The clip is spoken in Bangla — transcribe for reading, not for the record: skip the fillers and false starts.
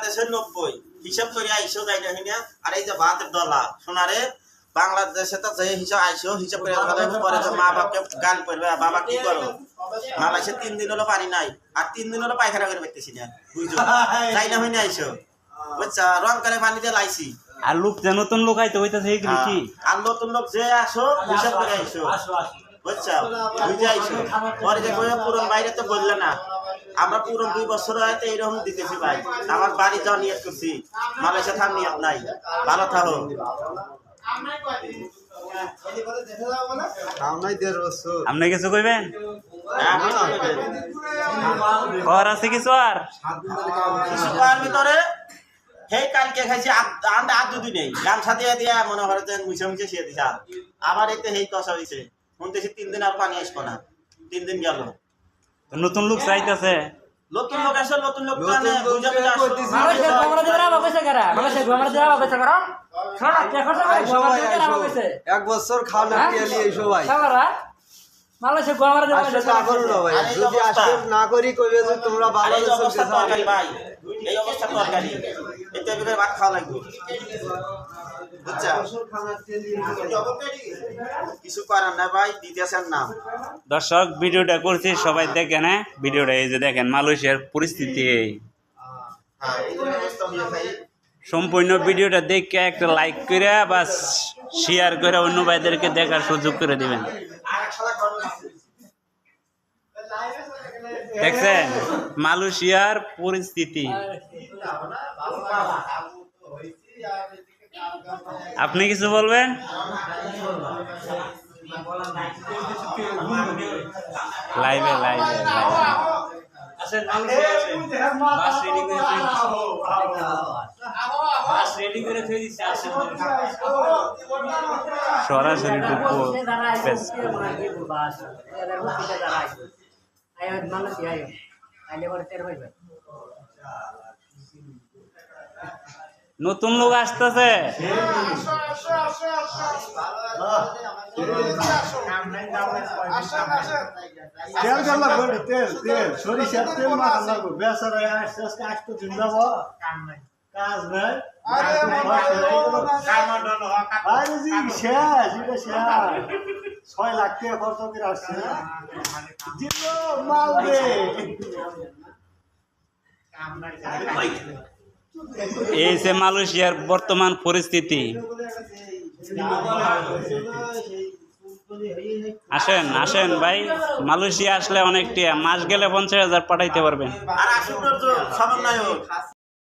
বাংলাদেশের 90 হিসাব করে আইসো যাই না হিনা আর এই যে ভাতের ডলা সোনারে বাংলাদেশে তো যে হিসাব আইসো হিসাব করে পরে তো মা বাপকে গাল করবে বাবা কি করো মালয়েশিয়া 3 দিন হলো পানি নাই আর 3 দিন হলো পায়খানা করে পেতেছি না বুঝছো যাই না হইনা আইসো বুঝছা রং করে পানি দিয়ে লাইছি আর লোক যে নতুন লোক আইতে হইতাছে এইগুলো কি আর নতুন লোক যে আসো হিসাব করে আইসো বুঝছো বুঝে আইসো পরে যে পুরন বাইরে তো বললে না আমরা পুরো 2 বছর হয়তো এইরকম দিতেছি ভাই আমার বাড়ি যাওয়া নিয়ত করছি মালয়েশিয়া থাম নিয়ত নাই ভালো থাকো আপনি কিছু কইবেন আর আছে কিছু আর কিছুর ভিতরে হে কালকে খাইছি আর দুদিন নেই গামছা দিয়ে দিয়া মনে হয় যে মুছে মুছে শিয়ে দিছা আবার এতে হেই কষা হয়েছে শুনতেছি 3 দিন আর পানি আসবো না 3 দিন গেল নতুন লোক চাইতেছে নতুন লোক আসে নতুন লোক কানে বুঝা বুঝা মালয়েশিয়া গোমরা দেরা বাকইছে কারা মালয়েশিয়া গোমরা দেরা বাকইছে কারা ছড়া কে খরচ করে গোমরা দেরা বাকইছে এক বছর খাওয়া পেলি এই সবাই সালারা মালয়েশিয়া গোমরা দেরা আসলে না করো না ভাই যদি আসলে না করি কইবে যে তোমরা ভালো এই অবস্থা তরকারি ভাই এই অবস্থা তরকারি এতে বিবে ভাত খাওয়া লাগবে বুঝছা কিছু করার না ভাই দিতেছেন না দর্শক ভিডিওটা করছি সবাই দেখেন হ্যাঁ ভিডিওটা এই যে দেখেন মালয়েশিয়ার পরিস্থিতি এই হ্যাঁ এই অবস্থা হয়ে ভাই সম্পূর্ণ ভিডিওটা দেখে একটা লাইক করে বা শেয়ার করে অন্য ভাইদেরকে দেখার সুযোগ করে দিবেন দেখছেন মালয়েশিয়ার পরিস্থিতি আপনি কিছু বলবেন লাইভে লাইভে সরাসরি ঢুকবো নতুন লোক আসতেছে তেল তেল লাগবে তেল তেল সরিষার তেল মাখা লাগবে বেচারা আসতে আসতে আসতে জিন্দাব কাজ নাই আরে জি শেষ এটা শেষ 6 লাখ টাকা খরচ করে আসছে জিলো মাল দে এই যে মালয়েশিয়ার বর্তমান পরিস্থিতি আসেন আসেন ভাই মালয়েশিয়া আসলে অনেকটা মাস গেলে 50,000 পাঠাইতে পারবেন আর আসুন সমন্বয়